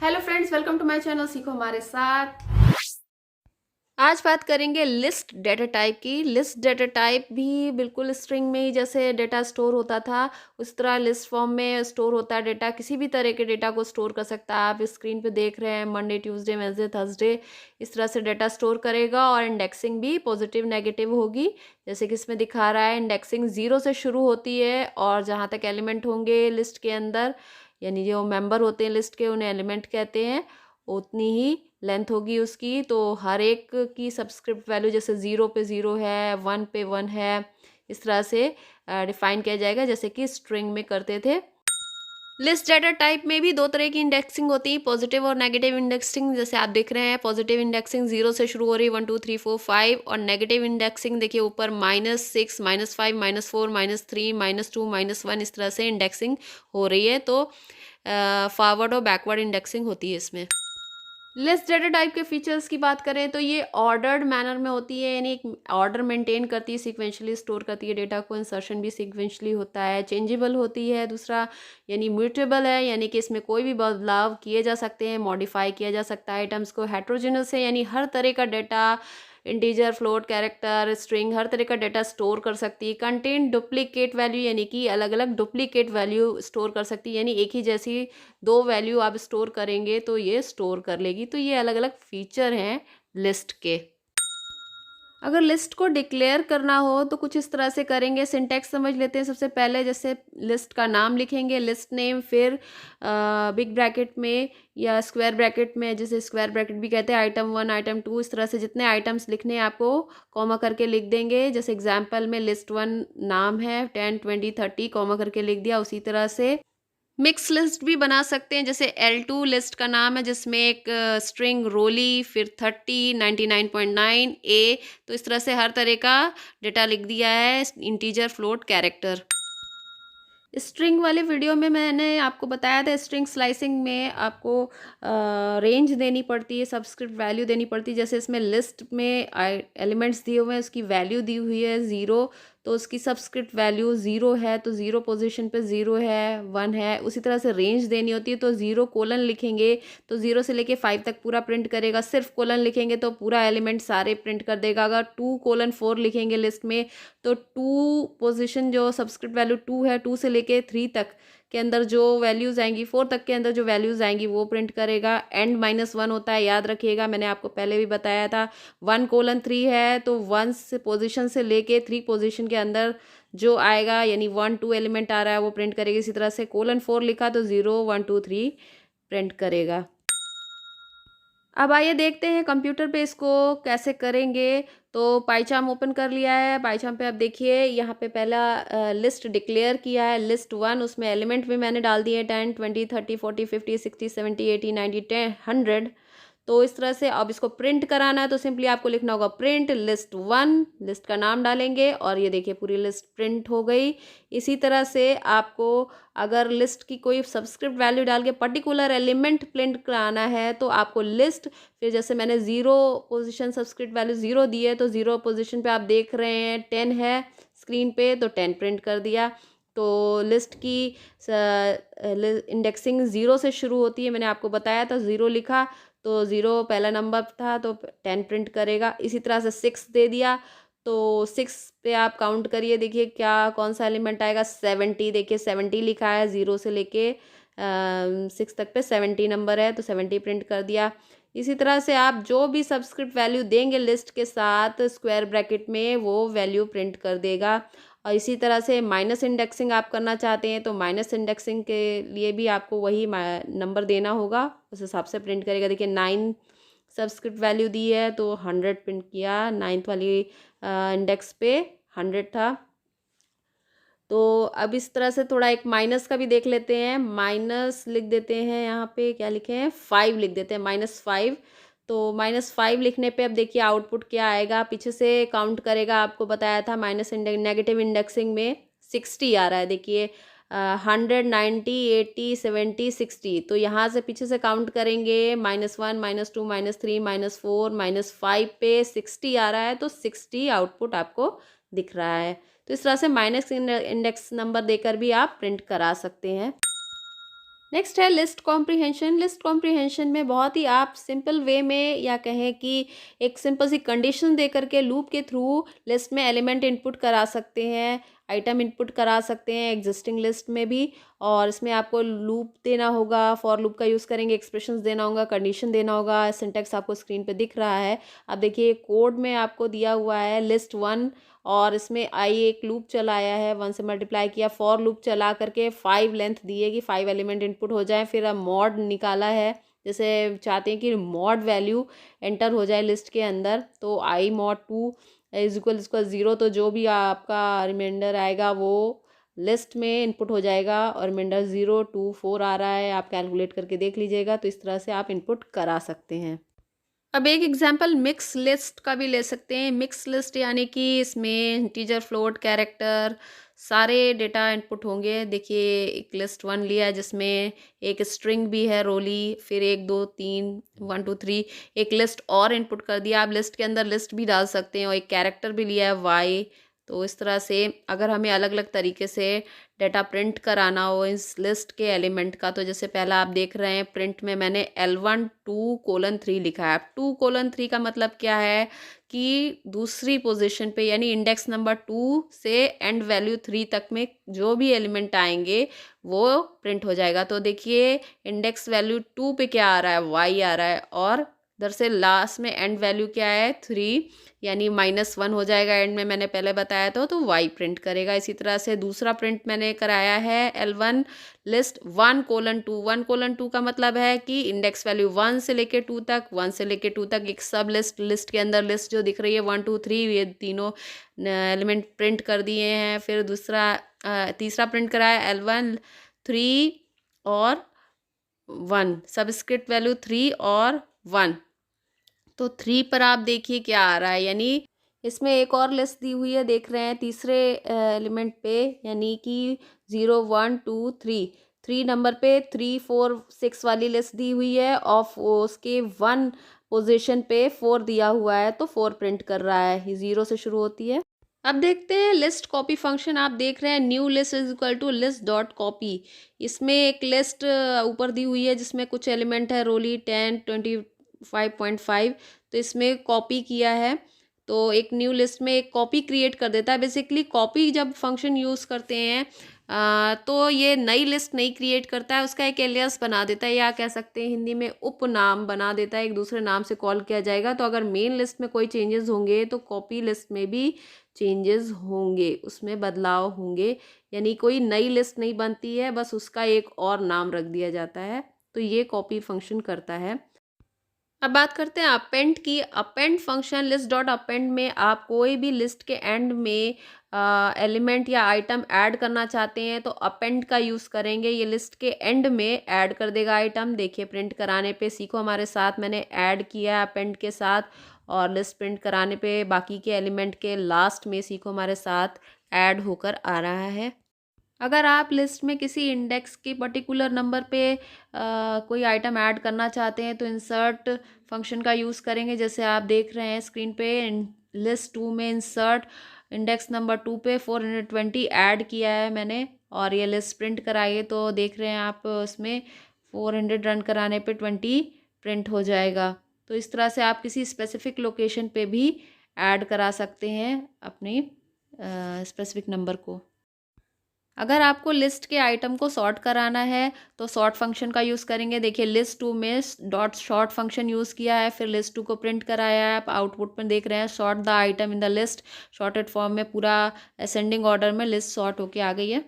Hello friends, welcome to my channel सीखो हमारे साथ। आज बात करेंगे लिस्ट डेटा टाइप की। लिस्ट डेटा टाइप भी बिल्कुल स्ट्रिंग में ही जैसे डेटा स्टोर होता था उस तरह लिस्ट फॉर्म में स्टोर होता है डेटा। किसी भी तरह के डेटा को स्टोर कर सकता है। आप स्क्रीन पे देख रहे हैं मंडे, ट्यूसडे, वेडनेसडे, थर्सडे, इस तरह से डेटा स्टोर करेगा। और इंडेक्सिंग भी पॉजिटिव नेगेटिव होगी, जैसे कि इसमें दिखा रहा है। इंडेक्सिंग 0 से शुरू होती है और जहाँ तक एलिमेंट होंगे लिस्ट के अंदर, यानी जो मेंबर होते हैं लिस्ट के, उन्हें एलिमेंट कहते हैं, उतनी ही लेंथ होगी उसकी। तो हर एक की सब्सक्रिप्ट वैल्यू जैसे 0 पे 0 है, 1 पे 1 है, इस तरह से डिफाइन किया जाएगा जैसे कि स्ट्रिंग में करते थे। लिस्ट डेटा टाइप में भी दो तरह की इंडेक्सिंग होती है, पॉजिटिव और नेगेटिव इंडेक्सिंग। जैसे आप देख रहे हैं पॉजिटिव इंडेक्सिंग 0 से शुरू हो रही है, 1 2 3 4 5, और नेगेटिव इंडेक्सिंग देखिए ऊपर -6 -5 -4 -3 -2 -1, इस तरह से इंडेक्सिंग हो रही है। तो फॉरवर्ड और बैकवर्ड इंडेक्सिंग होती है इसमें। लिस्ट डेटा टाइप के फीचर्स की बात करें तो ये ऑर्डर्ड मैनर में होती है, यानी एक ऑर्डर मेंटेन करती है, सीक्वेंशली स्टोर करती है डेटा को। इंसर्शन भी सीक्वेंशली होता है। चेंजेबल होती है दूसरा, यानी म्यूटेबल है, यानी कि इसमें कोई भी बदलाव किए जा सकते हैं, मॉडिफाई किया जा सकता है आइटम्स को। हेट्रोजेनस है, यानी हर तरह का data, integer, float, character, string, हर तरह का डेटा स्टोर कर सकती है। कंटेंट डुप्लीकेट वैल्यू, यानी कि अलग अलग डुप्लीकेट वैल्यू स्टोर कर सकती है, यानी एक ही जैसी दो वैल्यू आप स्टोर करेंगे तो ये स्टोर कर लेगी। तो ये अलग अलग फीचर हैं लिस्ट के। अगर लिस्ट को डिक्लेयर करना हो तो कुछ इस तरह से करेंगे। सिंटैक्स समझ लेते हैं सबसे पहले। जैसे लिस्ट का नाम लिखेंगे, लिस्ट नेम, फिर बिग ब्रैकेट में या स्क्वायर ब्रैकेट में, जैसे स्क्वायर ब्रैकेट भी कहते हैं, आइटम 1 आइटम 2, इस तरह से जितने आइटम्स लिखने हैं आपको कॉमा करके लिख देंगे। जैसे एग्जाम्पल में लिस्ट 1 नाम है, 10 20 30 कॉमा करके लिख दिया। उसी तरह से मिक्स लिस्ट भी बना सकते हैं। जैसे L2 लिस्ट का नाम है जिसमें एक स्ट्रिंग रोली, फिर 30 99.9 ए, तो इस तरह से हर तरह का डेटा लिख दिया है, इंटीजर, फ्लोट, कैरेक्टर। स्ट्रिंग वाले वीडियो में मैंने आपको बताया था स्ट्रिंग स्लाइसिंग में आपको रेंज देनी पड़ती है, सब्सक्रिप्ट वैल्यू देनी पड़ती है। जैसे इसमें लिस्ट में एलिमेंट्स दिए हुए हैं, उसकी वैल्यू दी हुई है 0, तो उसकी सब्सक्रिप्ट वैल्यू 0 है, तो 0 पोजीशन पे 0 है, 1 है। उसी तरह से रेंज देनी होती है, तो 0 कोलन लिखेंगे तो 0 से लेके 5 तक पूरा प्रिंट करेगा। सिर्फ कोलन लिखेंगे तो पूरा एलिमेंट सारे प्रिंट कर देगा। अगर 2:4 लिखेंगे लिस्ट में तो 2 पोजीशन जो सब्सक्रिप्ट वैल्यू 2 है, 2 से लेके 3 तक के अंदर जो वैल्यूज़ आएंगी, 4 तक के अंदर जो वैल्यूज़ आएंगी वो प्रिंट करेगा। एंड -1 होता है, याद रखिएगा, मैंने आपको पहले भी बताया था। 1:3 है तो 1 से पोजीशन से लेके 3 पोजीशन के अंदर जो आएगा, यानी 1 2 एलिमेंट आ रहा है वो प्रिंट करेगी। इसी तरह से 4 लिखा तो 0 1 2 3 प्रिंट करेगा। अब आइए देखते हैं कंप्यूटर पे इसको कैसे करेंगे। तो पाइचार्म ओपन कर लिया है। पाइचार्म पे आप देखिए यहाँ पे पहला लिस्ट डिक्लेयर किया है, लिस्ट 1। उसमें एलिमेंट भी मैंने डाल दिए 10 20 30 40 50 60 70 80 90 10 100। तो इस तरह से अब इसको प्रिंट कराना है तो सिंपली आपको लिखना होगा प्रिंट लिस्ट 1, लिस्ट का नाम डालेंगे और ये देखिए पूरी लिस्ट प्रिंट हो गई। इसी तरह से आपको अगर लिस्ट की कोई सब्सक्रिप्ट वैल्यू डाल के पर्टिकुलर एलिमेंट प्रिंट कराना है तो आपको लिस्ट, फिर जैसे मैंने 0 पोजीशन सब्सक्रिप्ट वैल्यू 0 दी है तो 0 पोजीशन पे आप देख रहे हैं 10 है स्क्रीन पे, तो 10 प्रिंट कर दिया। तो लिस्ट की इंडेक्सिंग 0 से शुरू होती है, मैंने आपको बताया था। 0 लिखा तो 0 पहला नंबर था तो 10 प्रिंट करेगा। इसी तरह से 6 दे दिया तो 6 पे आप काउंट करिए, देखिए क्या कौन सा एलिमेंट आएगा। 70, देखिए 70 लिखा है, 0 से लेके 6 तक पे 70 नंबर है तो 70 प्रिंट कर दिया। इसी तरह से आप जो भी सब्सक्रिप्ट वैल्यू देंगे लिस्ट के साथ स्क्वायर ब्रैकेट में वो वैल्यू प्रिंट कर देगा। और इसी तरह से माइनस इंडेक्सिंग आप करना चाहते हैं तो माइनस इंडेक्सिंग के लिए भी आपको वही नंबर देना होगा, उस हिसाब से प्रिंट करेगा। देखिए 9 सब्सक्रिप्ट वैल्यू दी है तो 100 प्रिंट किया, 9th वाली इंडेक्स पे 100 था। तो अब इस तरह से थोड़ा एक माइनस का भी देख लेते हैं। माइनस लिख देते हैं, यहाँ पे क्या लिखे हैं, 5 लिख देते हैं, -5। तो -5 लिखने पे अब देखिए आउटपुट क्या आएगा, पीछे से काउंट करेगा। आपको बताया था नेगेटिव इंडेक्सिंग में 60 आ रहा है, देखिए 100 90 80 70 60। तो यहाँ से पीछे से काउंट करेंगे -1 -2 -3 -4 -5 पे 60 आ रहा है तो 60 आउटपुट आपको दिख रहा है। तो इस तरह से माइनस इंडेक्स नंबर देकर भी आप प्रिंट करा सकते हैं। नेक्स्ट है लिस्ट कॉम्प्रिहेंशन। लिस्ट कॉम्प्रिहेंशन में बहुत ही आप सिंपल वे में या कहें कि एक सिंपल सी कंडीशन दे करके लूप के थ्रू लिस्ट में एलिमेंट इनपुट करा सकते हैं, आइटम इनपुट करा सकते हैं एग्जिस्टिंग लिस्ट में भी। और इसमें आपको लूप देना होगा, फॉर लूप का यूज़ करेंगे, एक्सप्रेशंस देना होगा, कंडीशन देना होगा। सिंटैक्स आपको स्क्रीन पे दिख रहा है। अब देखिए कोड में आपको दिया हुआ है लिस्ट वन, और इसमें आई एक लूप चलाया है, वन से मल्टीप्लाई किया, फॉर लूप चला करके 5 लेंथ दी है कि 5 एलिमेंट इनपुट हो जाए। फिर अब मॉड निकाला है, जैसे चाहते हैं कि मॉड वैल्यू एंटर हो जाए लिस्ट के अंदर, तो आई मॉड 2 इज इक्वल इसका 0, तो जो भी आपका रिमाइंडर आएगा वो लिस्ट में इनपुट हो जाएगा। और रिमाइंडर 0 2 4 आ रहा है, आप कैलकुलेट करके देख लीजिएगा। तो इस तरह से आप इनपुट करा सकते हैं। अब एक एग्जांपल मिक्स लिस्ट का भी ले सकते हैं। मिक्स लिस्ट यानी कि इसमें इंटीजर, फ्लोट, कैरेक्टर सारे डेटा इनपुट होंगे। देखिए एक लिस्ट वन लिया है जिसमें एक स्ट्रिंग भी है रोली, फिर 1 2 3 1 2 3 एक लिस्ट और इनपुट कर दिया। आप लिस्ट के अंदर लिस्ट भी डाल सकते हैं, और एक कैरेक्टर भी लिया है वाई। तो इस तरह से अगर हमें अलग अलग तरीके से डाटा प्रिंट कराना हो इस लिस्ट के एलिमेंट का, तो जैसे पहला आप देख रहे हैं प्रिंट में मैंने L1 2:3 लिखा है। 2:3 का मतलब क्या है कि दूसरी पोजीशन पे यानी इंडेक्स नंबर 2 से एंड वैल्यू 3 तक में जो भी एलिमेंट आएंगे वो प्रिंट हो जाएगा। तो देखिए इंडेक्स वैल्यू 2 पे क्या आ रहा है, y आ रहा है, और इधर से लास्ट में एंड वैल्यू क्या है 3, यानी -1 हो जाएगा एंड में, मैंने पहले बताया था। तो y प्रिंट करेगा। इसी तरह से दूसरा प्रिंट मैंने कराया है L1 लिस्ट 1:2। 1:2 का मतलब है कि इंडेक्स वैल्यू 1 से लेके 2 तक, 1 से लेके 2 तक एक सब लिस्ट, लिस्ट के अंदर लिस्ट जो दिख रही है 1 2 3, ये तीनों एलिमेंट प्रिंट कर दिए हैं। फिर तीसरा प्रिंट कराया L1 3 और 1, सबस्क्रिप्ट वैल्यू 3 और 1। तो 3 पर आप देखिए क्या आ रहा है, यानी इसमें एक और लिस्ट दी हुई है, देख रहे हैं तीसरे एलिमेंट पे, यानी कि 0 1 2 3, 3 नंबर पे 3 4 6 वाली लिस्ट दी हुई है, और उसके 1 पोजीशन पे 4 दिया हुआ है, तो 4 प्रिंट कर रहा है। ये 0 से शुरू होती है। अब देखते हैं लिस्ट कॉपी फंक्शन। आप देख रहे हैं new list is equal to list dot copy. इसमें एक लिस्ट ऊपर दी हुई है जिसमें कुछ एलिमेंट है रोली 10 25.5, तो इसमें कॉपी किया है। तो एक न्यू लिस्ट में एक कॉपी क्रिएट कर देता है। बेसिकली कॉपी जब फंक्शन यूज़ करते हैं तो ये नई लिस्ट नहीं क्रिएट करता है, उसका एक एलियास बना देता है, या कह सकते हैं हिंदी में उपनाम बना देता है, एक दूसरे नाम से कॉल किया जाएगा। तो अगर मेन लिस्ट में कोई चेंजेस होंगे तो कॉपी लिस्ट में भी चेंजेस होंगे, उसमें बदलाव होंगे, यानी कोई नई लिस्ट नहीं बनती है, बस उसका एक और नाम रख दिया जाता है। तो ये कॉपी फंक्शन करता है। अब बात करते हैं अपेंड की। Append function list dot append में आप कोई भी लिस्ट के एंड में एलिमेंट या आइटम ऐड करना चाहते हैं तो अपेंड का यूज़ करेंगे। ये लिस्ट के एंड में ऐड कर देगा आइटम। देखिए प्रिंट कराने पे सीखो हमारे साथ, मैंने ऐड किया है अपेंड के साथ, और लिस्ट प्रिंट कराने पे बाकी के एलिमेंट के लास्ट में सीखो हमारे साथ ऐड होकर आ रहा है। अगर आप लिस्ट में किसी इंडेक्स के पर्टिकुलर नंबर पे कोई आइटम ऐड करना चाहते हैं तो इंसर्ट फंक्शन का यूज़ करेंगे। जैसे आप देख रहे हैं स्क्रीन पे, लिस्ट 2 में इंसर्ट इंडेक्स नंबर 2 पे 420 ऐड किया है मैंने, और ये लिस्ट प्रिंट कराइए तो देख रहे हैं आप उसमें 400 रन कराने पे 20 प्रिंट हो जाएगा। तो इस तरह से आप किसी स्पेसिफिक लोकेशन पे भी ऐड करा सकते हैं अपने स्पेसिफिक नंबर को। अगर आपको लिस्ट के आइटम को सॉर्ट कराना है तो सॉर्ट फंक्शन का यूज़ करेंगे। देखिए लिस्ट 2 में डॉट शॉर्ट फंक्शन यूज़ किया है, फिर लिस्ट 2 को प्रिंट कराया है। आप आउटपुट में देख रहे हैं sort the item in the list, shorted form में पूरा असेंडिंग ऑर्डर में लिस्ट सॉर्ट होके आ गई है।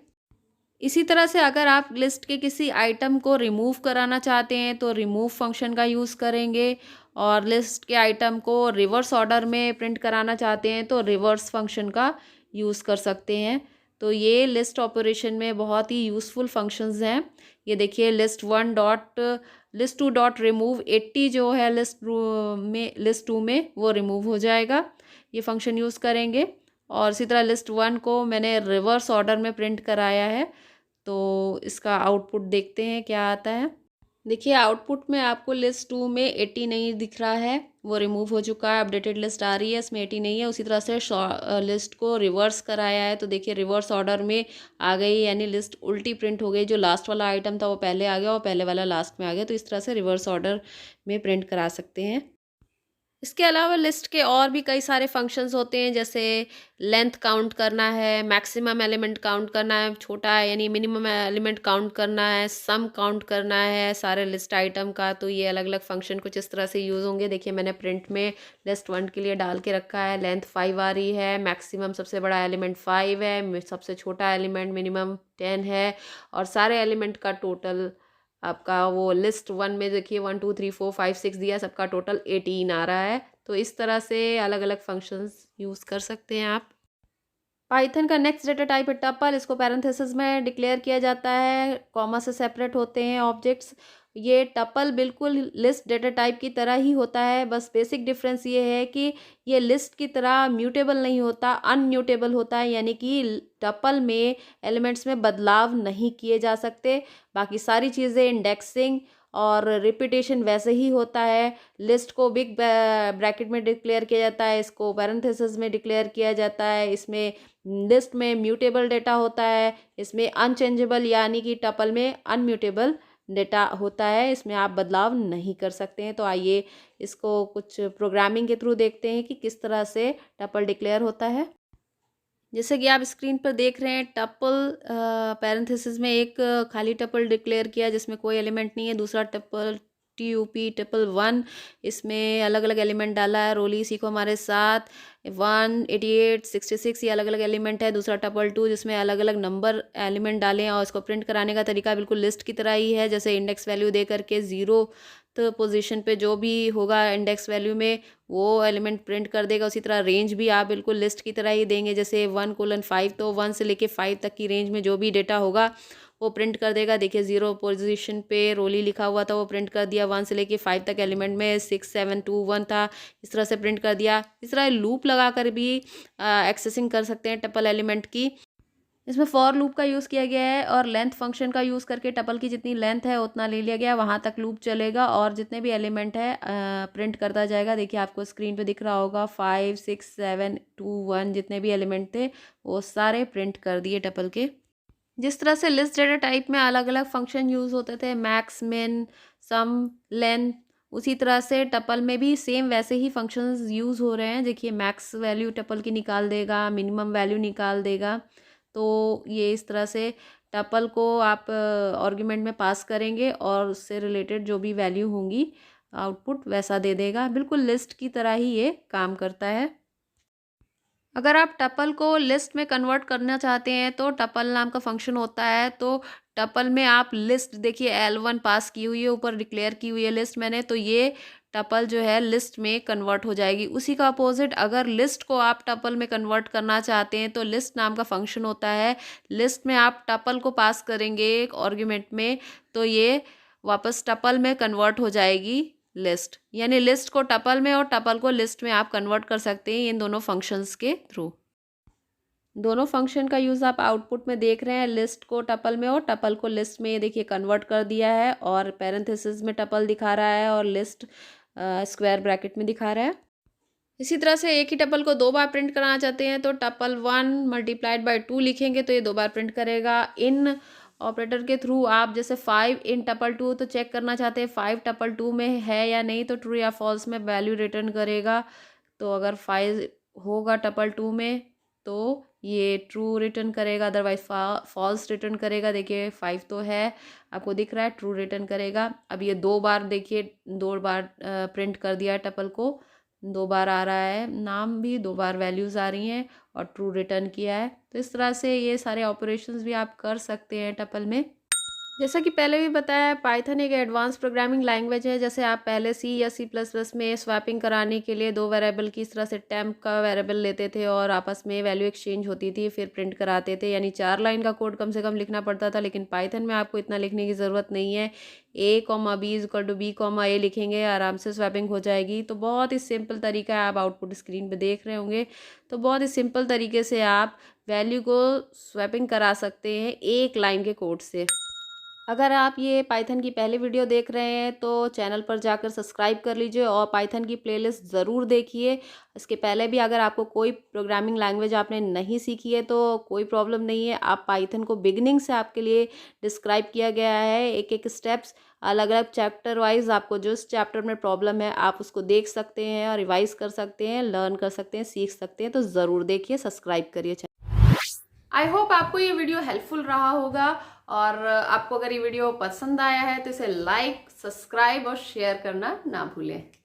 इसी तरह से अगर आप लिस्ट के किसी आइटम को रिमूव कराना चाहते हैं तो रिमूव फंक्शन का यूज़ करेंगे, और लिस्ट के आइटम को रिवर्स ऑर्डर में प्रिंट कराना चाहते हैं तो रिवर्स फंक्शन का यूज़ कर सकते हैं। तो ये लिस्ट ऑपरेशन में बहुत ही यूज़फुल फंक्शंस हैं। ये देखिए लिस्ट 2 डॉट रिमूव 80 जो है लिस्ट 2 में वो रिमूव हो जाएगा, ये फंक्शन यूज़ करेंगे। और इसी तरह लिस्ट 1 को मैंने रिवर्स ऑर्डर में प्रिंट कराया है, तो इसका आउटपुट देखते हैं क्या आता है। देखिए आउटपुट में आपको लिस्ट 2 में 80 नहीं दिख रहा है, वो रिमूव हो चुका है। अपडेटेड लिस्ट आ रही है, इसमें 80 नहीं है। उसी तरह से लिस्ट को रिवर्स कराया है, तो देखिए रिवर्स ऑर्डर में आ गई, यानी लिस्ट उल्टी प्रिंट हो गई। जो लास्ट वाला आइटम था वो पहले आ गया और पहले वाला लास्ट में आ गया। तो इस तरह से रिवर्स ऑर्डर में प्रिंट करा सकते हैं। इसके अलावा लिस्ट के और भी कई सारे फंक्शंस होते हैं, जैसे लेंथ काउंट करना है, मैक्सिमम एलिमेंट काउंट करना है, छोटा है यानी मिनिमम एलिमेंट काउंट करना है, सम काउंट करना है सारे लिस्ट आइटम का। तो ये अलग अलग फंक्शन कुछ इस तरह से यूज़ होंगे। देखिए मैंने प्रिंट में लिस्ट 1 के लिए डाल के रखा है। लेंथ 5 आ रही है, मैक्सिमम सबसे बड़ा एलिमेंट 5 है, सबसे छोटा एलिमेंट मिनिमम 10 है, और सारे एलिमेंट का टोटल आपका वो लिस्ट 1 में देखिए 1 2 3 4 5 6 दिया, सबका टोटल 18 आ रहा है। तो इस तरह से अलग अलग फंक्शंस यूज़ कर सकते हैं आप। पाइथन का नेक्स्ट डेटा टाइप है टपल। इसको पैरेंथेसिस में डिक्लेयर किया जाता है, कॉमा से सेपरेट होते हैं ऑब्जेक्ट्स। ये टपल बिल्कुल लिस्ट डेटा टाइप की तरह ही होता है, बस बेसिक डिफरेंस ये है कि ये लिस्ट की तरह म्यूटेबल नहीं होता, अनम्यूटेबल होता है, यानी कि टपल में एलिमेंट्स में बदलाव नहीं किए जा सकते। बाकी सारी चीज़ें इंडेक्सिंग और रिपीटेशन वैसे ही होता है। लिस्ट को बिग ब्रैकेट में डिक्लेयर किया जाता है, इसको पैरेंथेसिस में डिक्लेयर किया जाता है। इसमें लिस्ट में म्यूटेबल डेटा होता है, इसमें अनचेंजेबल यानी कि टपल में अनम्यूटेबल डेटा होता है, इसमें आप बदलाव नहीं कर सकते हैं। तो आइए इसको कुछ प्रोग्रामिंग के थ्रू देखते हैं कि किस तरह से टपल डिक्लेयर होता है। जैसे कि आप स्क्रीन पर देख रहे हैं, टपल पैरेंथेसिस में एक खाली टपल डिक्लेयर किया जिसमें कोई एलिमेंट नहीं है। दूसरा टपल TUP टपल 1, इसमें अलग अलग एलिमेंट डाला है। रोली इसी को हमारे साथ 1 88 66 ये अलग अलग एलिमेंट है। दूसरा टपल 2 जिसमें अलग अलग नंबर एलिमेंट डाले हैं, और इसको प्रिंट कराने का तरीका बिल्कुल लिस्ट की तरह ही है, जैसे इंडेक्स वैल्यू दे करके 0 तो पोजीशन पे जो भी होगा इंडेक्स वैल्यू में वो एलिमेंट प्रिंट कर देगा। उसी तरह रेंज भी आप बिल्कुल लिस्ट की तरह ही देंगे, जैसे 1:5 तो 1 से लेके 5 तक की रेंज में जो भी डेटा होगा वो प्रिंट कर देगा। देखिए 0 पोजीशन पे रोली लिखा हुआ था, वो प्रिंट कर दिया। 1 से लेके 5 तक एलिमेंट में 6 7 2 1 था, इस तरह से प्रिंट कर दिया। इस तरह लूप लगा कर भी एक्सेसिंग कर सकते हैं टपल एलिमेंट की। इसमें फॉर लूप का यूज़ किया गया है, और लेंथ फंक्शन का यूज़ करके टपल की जितनी लेंथ है उतना ले लिया गया, वहाँ तक लूप चलेगा और जितने भी एलिमेंट है प्रिंट करता जाएगा। देखिए आपको स्क्रीन पे दिख रहा होगा 5 6 7 2 1 जितने भी एलिमेंट थे वो सारे प्रिंट कर दिए टपल के। जिस तरह से लिस्ट डेटा टाइप में अलग अलग फंक्शन यूज़ होते थे, मैक्स मिन सम लेंथ, उसी तरह से टपल में भी सेम वैसे ही फंक्शंस यूज़ हो रहे हैं। देखिए मैक्स वैल्यू टपल की निकाल देगा, मिनिमम वैल्यू निकाल देगा। तो ये इस तरह से टपल को आप आर्गुमेंट में पास करेंगे और उससे रिलेटेड जो भी वैल्यू होंगी आउटपुट वैसा दे देगा। बिल्कुल लिस्ट की तरह ही ये काम करता है। अगर आप टपल को लिस्ट में कन्वर्ट करना चाहते हैं तो टपल नाम का फंक्शन होता है। तो टपल में आप लिस्ट देखिए L1 पास की हुई है, ऊपर डिक्लेयर की हुई है लिस्ट मैंने, तो ये टपल जो है लिस्ट में कन्वर्ट हो जाएगी। उसी का अपोजिट अगर लिस्ट को आप टपल में कन्वर्ट करना चाहते हैं तो लिस्ट नाम का फंक्शन होता है। लिस्ट में आप टपल को पास करेंगे एक आर्गुमेंट में, तो ये वापस टपल में कन्वर्ट हो जाएगी लिस्ट, यानी लिस्ट को टपल में और टपल को लिस्ट में आप कन्वर्ट कर सकते हैं इन दोनों फंक्शंस के थ्रू। दोनों फंक्शन का यूज़ आप आउटपुट में देख रहे हैं, लिस्ट को टपल में और टपल को लिस्ट में। ये देखिए कन्वर्ट कर दिया है, और पैरेंथेसिस में टपल दिखा रहा है और लिस्ट स्क्वायर ब्रैकेट में दिखा रहा है। इसी तरह से एक ही टपल को 2 बार प्रिंट कराना चाहते हैं तो टपल 1 मल्टीप्लाइड बाय 2 लिखेंगे तो ये 2 बार प्रिंट करेगा। इन ऑपरेटर के थ्रू आप जैसे 5 इन टपल 2 तो चेक करना चाहते हैं 5 टपल 2 में है या नहीं, तो ट्रू या फॉल्स में वैल्यू रिटर्न करेगा। तो अगर 5 होगा टपल 2 में तो ये ट्रू रिटर्न करेगा, अदरवाइज फॉल्स रिटर्न करेगा। देखिए 5 तो है, आपको दिख रहा है, ट्रू रिटर्न करेगा। अब ये 2 बार देखिए 2 बार प्रिंट कर दिया है टपल को, 2 बार आ रहा है नाम भी, 2 बार वैल्यूज़ आ रही हैं और ट्रू रिटर्न किया है। तो इस तरह से ये सारे ऑपरेशंस भी आप कर सकते हैं टपल में। जैसा कि पहले भी बताया, पाइथन एक एडवांस प्रोग्रामिंग लैंग्वेज है। जैसे आप पहले सी या C++ में स्वैपिंग कराने के लिए 2 वेरिएबल की इस तरह से टेम्प का वेरिएबल लेते थे और आपस में वैल्यू एक्सचेंज होती थी, फिर प्रिंट कराते थे, यानी 4 लाइन का कोड कम से कम लिखना पड़ता था। लेकिन पाइथन में आपको इतना लिखने की ज़रूरत नहीं है। A, B = B, A लिखेंगे, आराम से स्वैपिंग हो जाएगी। तो बहुत ही सिंपल तरीका है, आप आउटपुट स्क्रीन पर देख रहे होंगे। तो बहुत ही सिंपल तरीके से आप वैल्यू को स्वैपिंग करा सकते हैं एक लाइन के कोड से। अगर आप ये पाइथन की पहली वीडियो देख रहे हैं तो चैनल पर जाकर सब्सक्राइब कर लीजिए और पाइथन की प्लेलिस्ट ज़रूर देखिए। इसके पहले भी अगर आपको कोई प्रोग्रामिंग लैंग्वेज आपने नहीं सीखी है तो कोई प्रॉब्लम नहीं है। आप पाइथन को बिगिनिंग से आपके लिए डिस्क्राइब किया गया है, एक-एक स्टेप्स अलग-अलग चैप्टर वाइज़। आपको जिस चैप्टर में प्रॉब्लम है आप उसको देख सकते हैं और रिवाइज़ कर सकते हैं, लर्न कर सकते हैं, सीख सकते हैं। तो ज़रूर देखिए, सब्सक्राइब करिए। आई होप आपको ये वीडियो हेल्पफुल रहा होगा और आपको अगर ये वीडियो पसंद आया है तो इसे लाइक, सब्सक्राइब और शेयर करना ना भूलें।